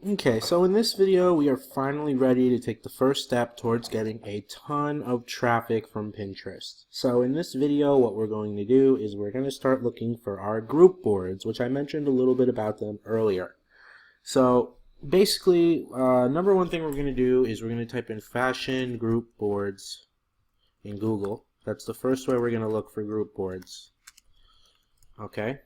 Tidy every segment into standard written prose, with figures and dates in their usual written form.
Okay, so in this video we are finally ready to take the first step towards getting a ton of traffic from Pinterest. So in this video what we're going to do is we're going to start looking for our group boards, which I mentioned a little bit about them earlier. So basically, number one thing we're going to do is we're going to type in fashion group boards in Google. That's the first way we're going to look for group boards. Okay.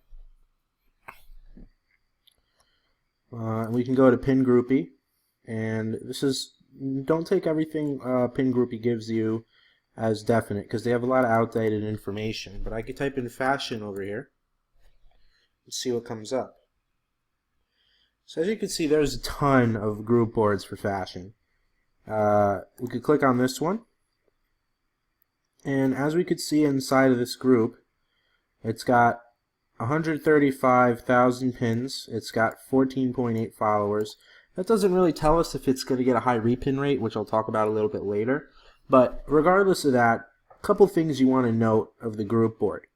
We can go to PinGroupie, and this is, don't take everything PinGroupie gives you as definite, because they have a lot of outdated information. But I could type in fashion over here and see what comes up. So as you can see, there's a ton of group boards for fashion. We could click on this one, and as we could see inside of this group, it's got 135,000 pins. It's got 14.8 followers. That doesn't really tell us if it's going to get a high repin rate, which I'll talk about a little bit later. But regardless of that, a couple things you want to note of the group board.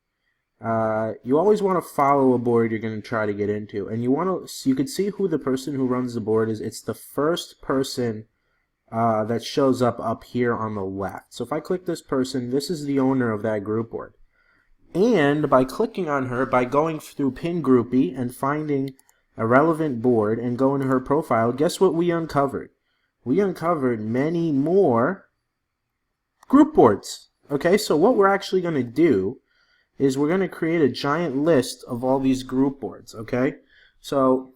You always want to follow a board you're going to try to get into, and you can see who the person who runs the board is. It's the first person that shows up here on the left. So if I click this person, this is the owner of that group board. And by clicking on her, by going through PinGroupie and finding a relevant board and going to her profile, guess what we uncovered? We uncovered many more group boards. Okay, so what we're actually going to do is we're going to create a giant list of all these group boards. Okay, so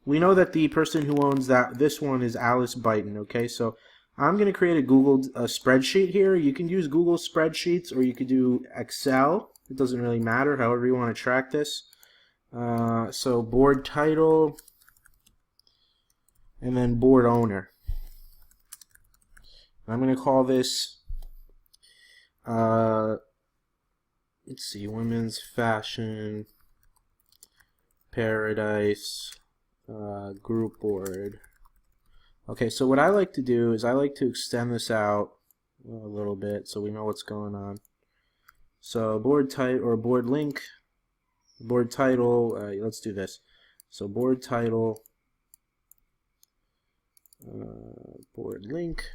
we know that the person who owns this one is Alice Byton. Okay, so I'm going to create a Google spreadsheet here. You can use Google Spreadsheets or you could do Excel. It doesn't really matter, however you want to track this. So board title and then board owner. I'm going to call this, let's see, Women's Fashion Paradise group board. Okay, so what I like to do is I like to extend this out a little bit so we know what's going on. So board title or board link, board title, let's do this. So board title, board link.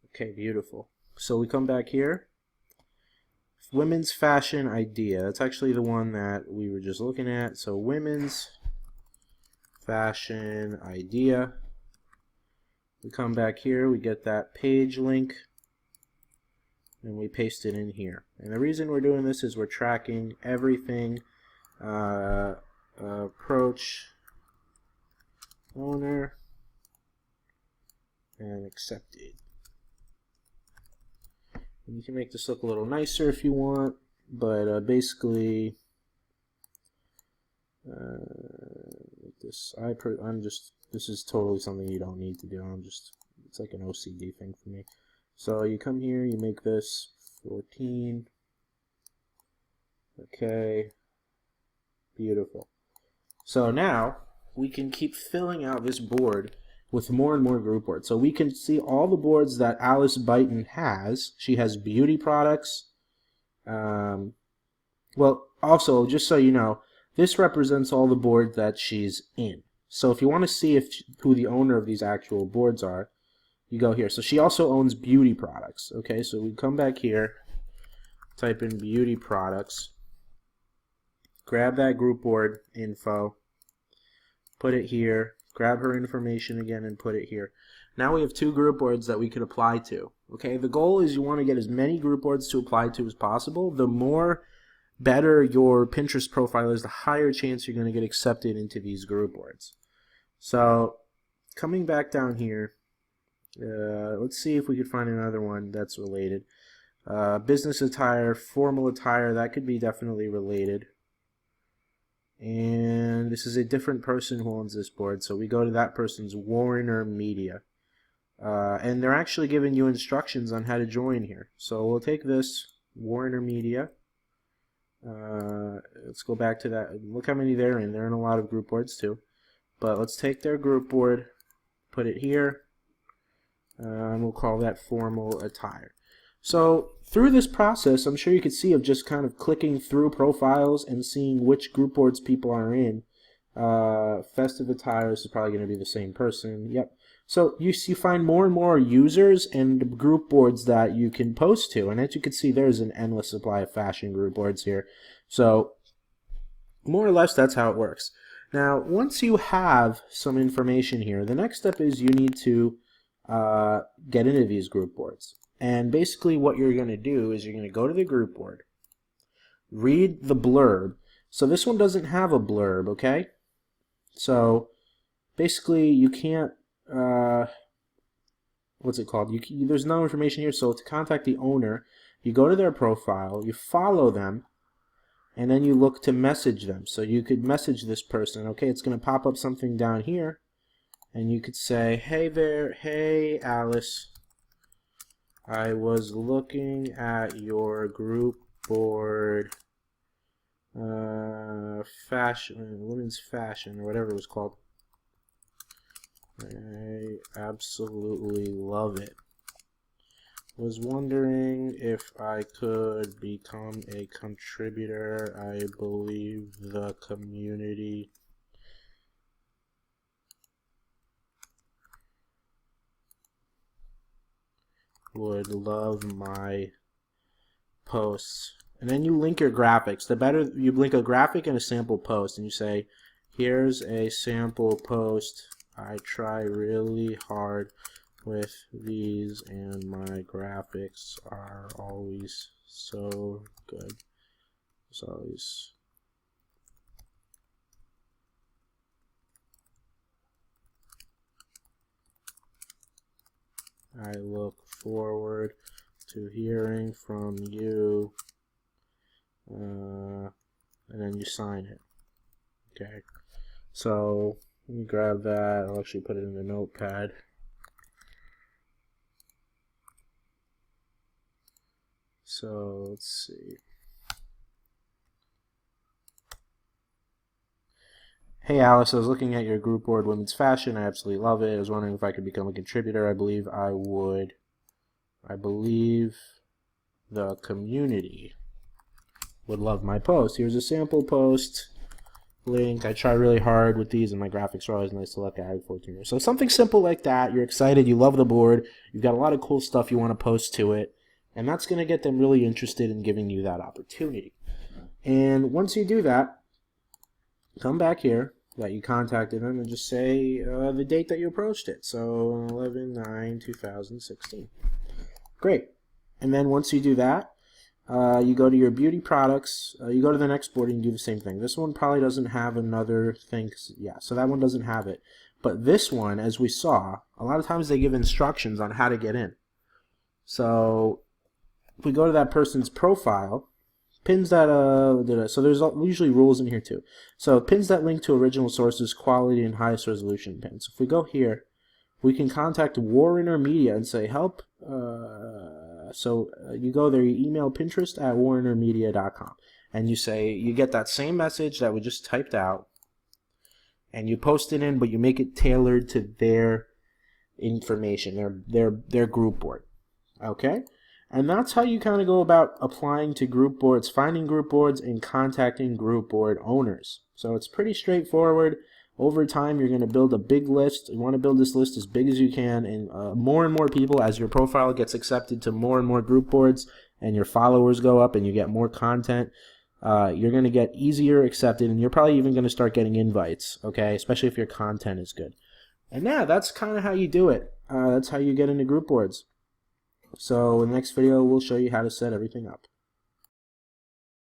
Okay, beautiful. So we come back here. Women's fashion idea. That's actually the one that we were just looking at. So women's fashion idea. We come back here, we get that page link, and we paste it in here. And the reason we're doing this is we're tracking everything. Approach owner and accepted. And you can make this look a little nicer if you want, but basically this is totally something you don't need to do. It's like an OCD thing for me. So you come here, you make this 14. Okay, beautiful. So now we can keep filling out this board with more and more group boards. So we can see all the boards that Alice Byton has. She has beauty products. Well, also, just so you know, this represents all the boards that she's in. So if you want to see who the owner of these actual boards are, you go here. So she also owns beauty products. Okay, so we come back here, type in beauty products, grab that group board info, put it here, grab her information again and put it here. Now we have two group boards that we could apply to. Okay, the goal is you want to get as many group boards to apply to as possible. The more better your Pinterest profile is, the higher chance you're going to get accepted into these group boards. So coming back down here, let's see if we could find another one that's related. Business attire, formal attire, that could be definitely related. And this is a different person who owns this board, so we go to that person's Warner Media. And they're actually giving you instructions on how to join here. So we'll take this Warner Media. Let's go back to that. Look how many they're in. They're in a lot of group boards too. But let's take their group board, put it here, and we'll call that formal attire. So through this process, I'm sure you could see of just kind of clicking through profiles and seeing which group boards people are in. Festive attire is probably going to be the same person. Yep. So you find more and more users and group boards that you can post to. And as you can see, there's an endless supply of fashion group boards here. So more or less, that's how it works. Now, once you have some information here, the next step is you need to get into these group boards. And basically what you're going to do is you're going to go to the group board, read the blurb. So this one doesn't have a blurb, okay? So basically you can't, what's it called? There's no information here. So to contact the owner, you go to their profile, you follow them, and then you look to message them. So you could message this person. Okay, it's going to pop up something down here, and you could say, hey there, hey Alice, I was looking at your group board, women's fashion, or whatever it was called. I absolutely love it. Was wondering if I could become a contributor. I believe the community would love my posts. And then you link your graphics. The better you link a graphic and a sample post, and you say, here's a sample post. I try really hard with these, and my graphics are always so good. It's always I look forward to hearing from you, and then you sign it. Okay, so let me grab that. I'll actually put it in the notepad. So let's see. Hey Alice, I was looking at your group board, Women's Fashion. I absolutely love it. I was wondering if I could become a contributor. I believe I would. I believe the community would love my post. Here's a sample post link. I try really hard with these, and my graphics are always nice to look at. I have 14 years. So something simple like that. You're excited. You love the board. You've got a lot of cool stuff you want to post to it. And that's going to get them really interested in giving you that opportunity. And once you do that, come back here that you contacted them and just say the date that you approached it. So 11/9/2016. Great. And then once you do that, you go to your beauty products. You go to the next board and you do the same thing. This one probably doesn't have another thing. Yeah, so that one doesn't have it. But this one, as we saw, a lot of times they give instructions on how to get in. So if we go to that person's profile, pins that so there's usually rules in here too. So pins that link to original sources, quality, and highest resolution pins. So if we go here, we can contact Warner Media and say help. You go there, you email Pinterest@warnermedia.com, and you say, you get that same message that we just typed out, and you post it in, but you make it tailored to their information, their group board. Okay? And that's how you kind of go about applying to group boards, finding group boards, and contacting group board owners. So it's pretty straightforward. Over time, you're going to build a big list. You want to build this list as big as you can, and more people, as your profile gets accepted to more and more group boards, and your followers go up, and you get more content, you're going to get easier accepted, and you're probably even going to start getting invites, okay, especially if your content is good. And yeah, that's kind of how you do it. That's how you get into group boards. So in the next video, we'll show you how to set everything up.